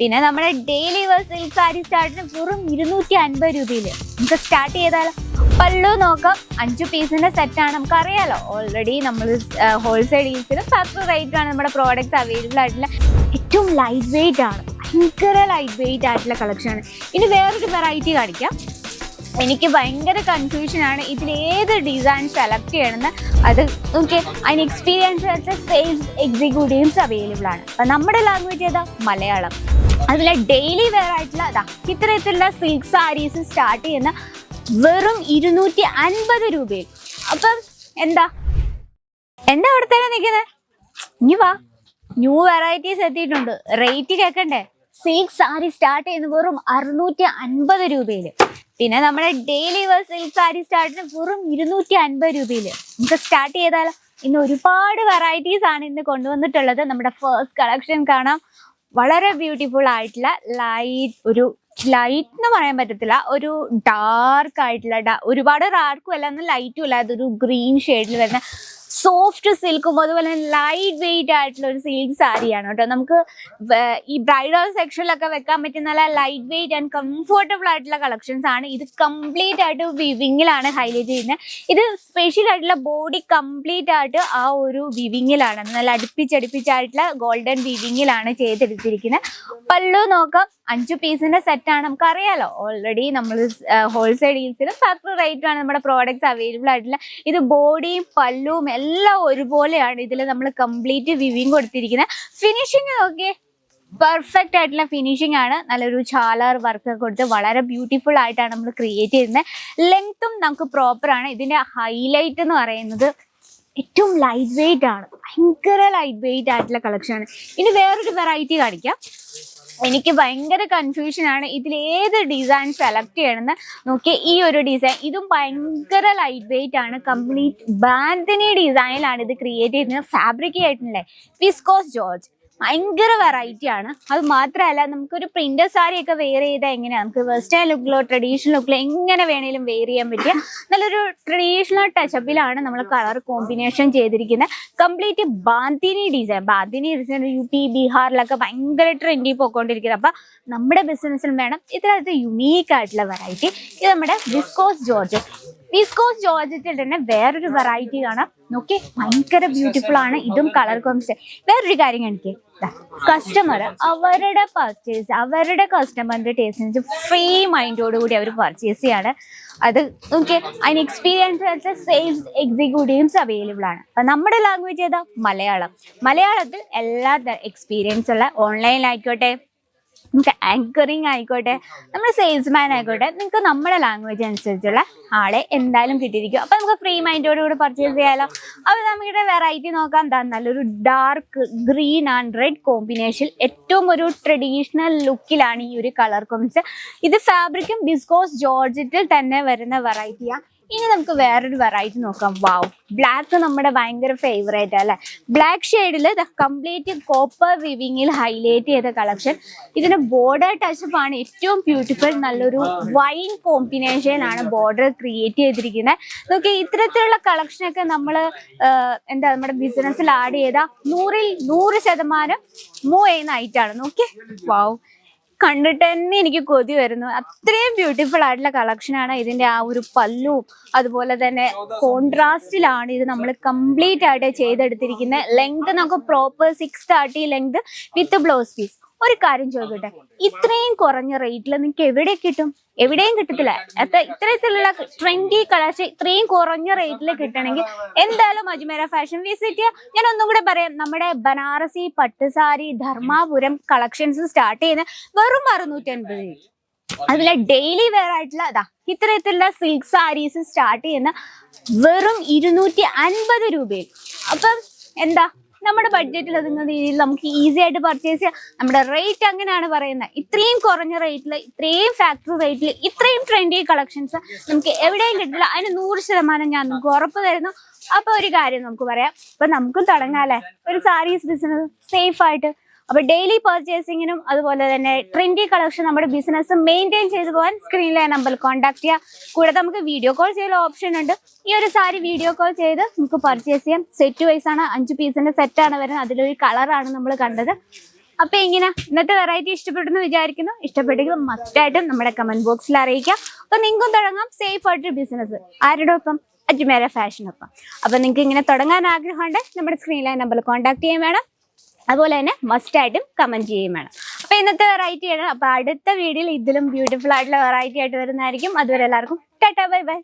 പിന്നെ നമ്മുടെ daily wear silk sari സ്റ്റാർട്ടിന് വെറും 250 രൂപയിൽ നമുക്ക് സ്റ്റാർട്ട് ചെയ്താലോ. പല്ലു നോക്കാം, 5 പീസിന്റെ സെറ്റാണ്. നമുക്കറിയാലോ ഓൾറെഡി നമ്മൾ ഹോൾസെയിൽ ഡീൽസിലും ഫാക്ടറി റേറ്റിലാണ് നമ്മുടെ പ്രോഡക്റ്റ്സ് അവൈലബിൾ ആയിട്ടുള്ള. ഏറ്റവും ലൈറ്റ് വെയിറ്റ് ആണ്, ഭയങ്കര ലൈറ്റ് വെയിറ്റ് ആയിട്ടുള്ള കളക്ഷനാണ്. ഇനി വേറൊരു വെറൈറ്റി കാണിക്കാം. എനിക്ക് ഭയങ്കര കൺഫ്യൂഷൻ ആണ് ഇതിൽ ഏത് ഡിസൈൻ സെലക്ട് ചെയ്യണമെന്ന്. അത് ഓക്കെ, അതിന് എക്സ്പീരിയൻസ് ആയിട്ട് സെയിൽസ് എക്സിക്യൂട്ടീവ്സ് അവൈലബിൾ ആണ്. അപ്പം നമ്മുടെ ലാംഗ്വേജ് ഏതാ? മലയാളം. അതുപോലെ ഡെയിലി വെയർ ആയിട്ടുള്ള ഇത്തരത്തിലുള്ള സിൽക്ക് സാരീസ് സ്റ്റാർട്ട് ചെയ്യുന്ന വെറും 250 രൂപയിൽ. അപ്പം എന്താ അവിടെ തന്നെ നിൽക്കുന്നത്? ഇനി വാ, ന്യൂ വെറൈറ്റീസ് എത്തിയിട്ടുണ്ട്. റേറ്റ് കേൾക്കണ്ടേ? സിൽക്ക് സാരി സ്റ്റാർട്ട് ചെയ്യുന്നത് വെറും 650 രൂപയിൽ. പിന്നെ നമ്മുടെ ഡെയിലി വെയർ സിൽക്ക് സാരി സ്റ്റാർട്ടിന് വെറും 250 രൂപയിൽ നമുക്ക് സ്റ്റാർട്ട് ചെയ്താലോ. ഇന്ന് ഒരുപാട് വെറൈറ്റീസ് ആണ് ഇന്ന് കൊണ്ടുവന്നിട്ടുള്ളത്. നമ്മുടെ ഫസ്റ്റ് കളക്ഷൻ കാണാം. വളരെ ബ്യൂട്ടിഫുൾ ആയിട്ടുള്ള ഒരു ലൈറ്റ് എന്ന് പറയാൻ പറ്റത്തില്ല, ഒരു ഡാർക്ക് ആയിട്ടുള്ള, ഒരുപാട് ഡാർക്കും അല്ല എന്നാൽ ലൈറ്റും അല്ല, അതൊരു ഗ്രീൻ ഷെയ്ഡിൽ വരുന്ന സോഫ്റ്റ് സിൽക്കും അതുപോലെ ലൈറ്റ് വെയിറ്റ് ആയിട്ടുള്ള ഒരു സിൽക്ക് സാരിയാണ് കേട്ടോ. നമുക്ക് ഈ ബ്രൈഡൽ സെക്ഷനിലൊക്കെ വെക്കാൻ പറ്റുന്ന നല്ല ലൈറ്റ് വെയിറ്റ് ആൻഡ് കംഫർട്ടബിൾ ആയിട്ടുള്ള കളക്ഷൻസ് ആണ്. ഇത് കംപ്ലീറ്റ് ആയിട്ട് വിവിങ്ങിലാണ് ഹൈലൈറ്റ് ചെയ്യുന്നത്. ഇത് സ്പെഷ്യൽ ആയിട്ടുള്ള ബോഡി കംപ്ലീറ്റ് ആയിട്ട് ആ ഒരു വിവിങ്ങിലാണ്, നല്ല അടുപ്പിച്ചടുപ്പിച്ചായിട്ടുള്ള ഗോൾഡൻ വിവിങ്ങിലാണ് ചെയ്തെടുത്തിരിക്കുന്നത്. പല്ലു നോക്കാം, 5 പീസിന്റെ സെറ്റാണ്. നമുക്കറിയാലോ ഓൾറെഡി നമ്മൾ ഹോൾസെയിൽ ഡീൽസിലും ഫാക്ടറി റേറ്റിലാണ് നമ്മുടെ പ്രോഡക്റ്റ്സ് അവൈലബിൾ ആയിട്ടുള്ള. ഇത് ബോഡിയും പല്ലുവും എല്ലാം ഒരുപോലെയാണ്. ഇതിൽ നമ്മൾ കംപ്ലീറ്റ് വിവിങ് കൊടുത്തിരിക്കുന്നത്. ഫിനിഷിങ് നോക്കിയേ, പെർഫെക്റ്റ് ആയിട്ടുള്ള ഫിനിഷിംഗ് ആണ്. നല്ലൊരു ചാലർ വർക്ക് കൊടുത്ത് വളരെ ബ്യൂട്ടിഫുൾ ആയിട്ടാണ് നമ്മൾ ക്രിയേറ്റ് ചെയ്യുന്നത്. ലെങ്ത്തും നമുക്ക് പ്രോപ്പർ ആണ്. ഇതിന്റെ ഹൈലൈറ്റ് എന്ന് പറയുന്നത് ഏറ്റവും ലൈറ്റ് വെയിറ്റ് ആണ്, ഭയങ്കര ലൈറ്റ് വെയിറ്റ് ആയിട്ടുള്ള കളക്ഷനാണ്. ഇനി വേറൊരു വെറൈറ്റി കാണിക്കാം. എനിക്ക് ഭയങ്കര കൺഫ്യൂഷൻ ആണ് ഇതിൽ ഏത് ഡിസൈൻ സെലക്ട് ചെയ്യണമെന്ന്. നോക്കിയേ, ഈ ഒരു ഡിസൈൻ ഇതും ഭയങ്കര ലൈറ്റ് വെയിറ്റ് ആണ്. കംപ്ലീറ്റ് ബാന്തിനി ഡിസൈനിലാണ് ഇത് ക്രിയേറ്റ് ചെയ്യുന്നത്. ഫാബ്രിക് ആയിട്ടുള്ള വിസ്കോസ് ജോർജ്, ഭയങ്കര വെറൈറ്റി ആണ്. അത് മാത്രമല്ല നമുക്കൊരു പ്രിന്റർ സാരി ഒക്കെ വെയർ ചെയ്താൽ എങ്ങനെയാണ്, നമുക്ക് വെസ്റ്റേൺ ലുക്കിലോ ട്രഡീഷണൽ ലുക്കിലോ എങ്ങനെ വേണേലും വെയർ ചെയ്യാൻ പറ്റിയ നല്ലൊരു ട്രഡീഷണൽ ടച്ചപ്പിലാണ് നമ്മൾ കളർ കോമ്പിനേഷൻ ചെയ്തിരിക്കുന്നത്. Complete bandhani design. Bandhani design UP ബീഹാറിലൊക്കെ ഭയങ്കര ട്രെൻഡി പോയിക്കൊണ്ടിരിക്കുന്നത്. അപ്പം നമ്മുടെ ബിസിനസ്സിലും വേണം ഇതിനകത്ത് യുണീക്ക് ആയിട്ടുള്ള വെറൈറ്റി. ഇത് നമ്മുടെ വിസ്കോസ് ജോർജ്. വിസ്കോസ് ജോർജറ്റിൽ തന്നെ വേറൊരു വെറൈറ്റി കാണാം. നോക്കി, ഭയങ്കര ബ്യൂട്ടിഫുൾ ആണ്. ഇതും കളർ കോമ്പിനേഷൻ. വേറൊരു കാര്യം കാണിക്കേ, കസ്റ്റമർ അവരുടെ പർച്ചേസ്, അവരുടെ കസ്റ്റമറിന്റെ ടേസ്റ്റിന് ഫ്രീ മൈൻഡോടുകൂടി അവർ പർച്ചേസ് ചെയ്യാണ്. അത് നോക്കി, അതിന് എക്സ്പീരിയൻസ് ആയിട്ട് സെയിൽസ് എക്സിക്യൂട്ടീവ്സ് അവൈലബിൾ ആണ്. അപ്പം നമ്മുടെ ലാംഗ്വേജ് ഏതാ? മലയാളം. മലയാളത്തിൽ എല്ലാ എക്സ്പീരിയൻസ് ഉള്ള ഓൺലൈനിലായിക്കോട്ടെ, നമുക്ക് ആങ്കറിങ് ആയിക്കോട്ടെ, നമ്മൾ സെയിൽസ്മാൻ ആയിക്കോട്ടെ, നിങ്ങൾക്ക് നമ്മുടെ ലാംഗ്വേജ് അനുസരിച്ചുള്ള ആളെ എന്തായാലും കിട്ടിയിരിക്കും. അപ്പം നമുക്ക് ഫ്രീ മൈൻഡോടുകൂടി പർച്ചേസ് ചെയ്യാമല്ലോ. അപ്പോൾ നമ്മുടെ വെറൈറ്റി നോക്കാം. നല്ലൊരു dark green and red combination, ഏറ്റവും ഒരു ട്രഡീഷണൽ ലുക്കിലാണ് ഈ ഒരു കളർ കോമ്പിനേഷൻ. ഇത് ഫാബ്രിക്കും വിസ്കോസ് ജോർജറ്റിൽ തന്നെ വരുന്ന വെറൈറ്റിയാണ്. ഇനി നമുക്ക് വേറൊരു വെറൈറ്റി നോക്കാം. വാവ്, ബ്ലാക്ക് നമ്മുടെ ഭയങ്കര ഫേവറേറ്റ് അല്ലേ. ബ്ലാക്ക് ഷെയ്ഡിൽ കംപ്ലീറ്റ് കോപ്പർ വിവിങ്ങിൽ ഹൈലൈറ്റ് ചെയ്ത കളക്ഷൻ. ഇതിന് ബോർഡർ ടച്ചപ്പ് ആണ് ഏറ്റവും ബ്യൂട്ടിഫുൾ. നല്ലൊരു വൈൻ കോമ്പിനേഷൻ ആണ് ബോർഡർ ക്രിയേറ്റ് ചെയ്തിരിക്കുന്നത്. നോക്കി, ഇത്തരത്തിലുള്ള കളക്ഷനൊക്കെ നമ്മൾ നമ്മുടെ ബിസിനസ്സിൽ ആഡ് ചെയ്ത 100% മൂവ് ചെയ്യുന്ന ഐറ്റാണ്. നോക്കി, വാവ്, കണ്ടിട്ട് തന്നെ എനിക്ക് കൊതി വരുന്നു. അത്രയും ബ്യൂട്ടിഫുൾ ആയിട്ടുള്ള കളക്ഷനാണ്. ഇതിന്റെ ആ ഒരു പല്ലുവും അതുപോലെ തന്നെ കോൺട്രാസ്റ്റിലാണ് ഇത് നമ്മൾ കംപ്ലീറ്റ് ആയിട്ട് ചെയ്തെടുത്തിരിക്കുന്നത്. ലെങ്ത് നമുക്ക് proper 630 length with blouse piece. ഒരു കാര്യം ചോദിക്കട്ടെ, ഇത്രയും കുറഞ്ഞ റേറ്റിൽ നിങ്ങൾക്ക് എവിടെ കിട്ടും? എവിടെയും കിട്ടത്തില്ല. ഇത്തരത്തിലുള്ള ട്രെൻഡി കളക്ഷൻ ഇത്രയും കുറഞ്ഞ റേറ്റിൽ കിട്ടണമെങ്കിൽ എന്തായാലും അജ്മീറ ഫാഷൻ വിസിറ്റ് ചെയ്യുക. ഞാൻ ഒന്നും കൂടെ പറയാം, നമ്മുടെ ബനാറസി പട്ടുസാരി ധർമാപുരം കളക്ഷൻസ് സ്റ്റാർട്ട് ചെയ്യുന്ന വെറും 650. അതുപോലെ ഡെയിലി വെയർ ആയിട്ടുള്ള ഇത്തരത്തിലുള്ള സിൽക്ക് സാരീസ് സ്റ്റാർട്ട് ചെയ്യുന്ന വെറും 250 രൂപയിൽ. അപ്പം എന്താ, നമ്മുടെ ബഡ്ജറ്റിൽ ഒതുങ്ങുന്ന രീതിയിൽ നമുക്ക് ഈസി ആയിട്ട് പർച്ചേസ് ചെയ്യാം. നമ്മുടെ റേറ്റ് അങ്ങനെയാണ് പറയുന്നത്. ഇത്രയും കുറഞ്ഞ റേറ്റിൽ, ഇത്രയും ഫാക്ടറി റേറ്റിൽ, ഇത്രയും ട്രെൻഡി കളക്ഷൻസ് നമുക്ക് എവിടെയും കിട്ടില്ല. അതിന് 100% ഞാൻ നമുക്ക് ഉറപ്പ് തരുന്നു. അപ്പൊ ഒരു കാര്യം നമുക്ക് പറയാം, ഇപ്പൊ നമുക്കും തുടങ്ങാല്ലേ ഒരു സാരീസ് ബിസിനസ് സേഫ് ആയിട്ട്. അപ്പോൾ ഡെയിലി പർച്ചേസിങ്ങിനും അതുപോലെ തന്നെ ട്രെൻഡി കളക്ഷൻ നമ്മുടെ ബിസിനസ് മെയിൻറ്റെയിൻ ചെയ്തു പോകാൻ സ്ക്രീനിലെ നമ്പറിൽ കോൺടാക്ട് ചെയ്യുക. കൂടാതെ നമുക്ക് വീഡിയോ കോൾ ചെയ്യാൻ ഓപ്ഷൻ ഉണ്ട്. ഈ ഒരു സാരി വീഡിയോ കോൾ ചെയ്ത് നമുക്ക് പർച്ചേസ് ചെയ്യാം. സെറ്റ് വൈസ് ആണ്, 5 പീസിന്റെ സെറ്റാണ് വരുന്നത്. അതിലൊരു കളറാണ് നമ്മൾ കണ്ടത്. അപ്പൊ ഇങ്ങനെ ഇന്നത്തെ വെറൈറ്റി ഇഷ്ടപ്പെട്ടെന്ന് വിചാരിക്കുന്നു. ഇഷ്ടപ്പെട്ടെങ്കിൽ മസ്റ്റായിട്ടും നമ്മുടെ കമന്റ് ബോക്സിൽ അറിയിക്കാം. അപ്പൊ നിങ്ങൾക്കും തുടങ്ങാം സേഫ് ആയിട്ടൊരു ബിസിനസ്. ആരുടെ ഒപ്പം? അജ്മേര ഫാഷനൊപ്പം. അപ്പൊ നിങ്ങൾക്ക് ഇങ്ങനെ തുടങ്ങാൻ ആഗ്രഹമുണ്ട് നമ്മുടെ സ്ക്രീനിലെ നമ്പറിൽ കോൺടാക്ട് ചെയ്യാൻ വേണം. അതുപോലെ തന്നെ മസ്റ്റായിട്ടും കമന്റ് ചെയ്യും വേണം. അപ്പൊ ഇന്നത്തെ വെറൈറ്റി ആണ്. അപ്പൊ അടുത്ത വീഡിയോയിൽ ഇതിലും ബ്യൂട്ടിഫുൾ ആയിട്ടുള്ള വെറൈറ്റി ആയിട്ട് വരുന്നതായിരിക്കും. അതുവരെ എല്ലാവർക്കും ടാറ്റാ ബൈ ബൈ.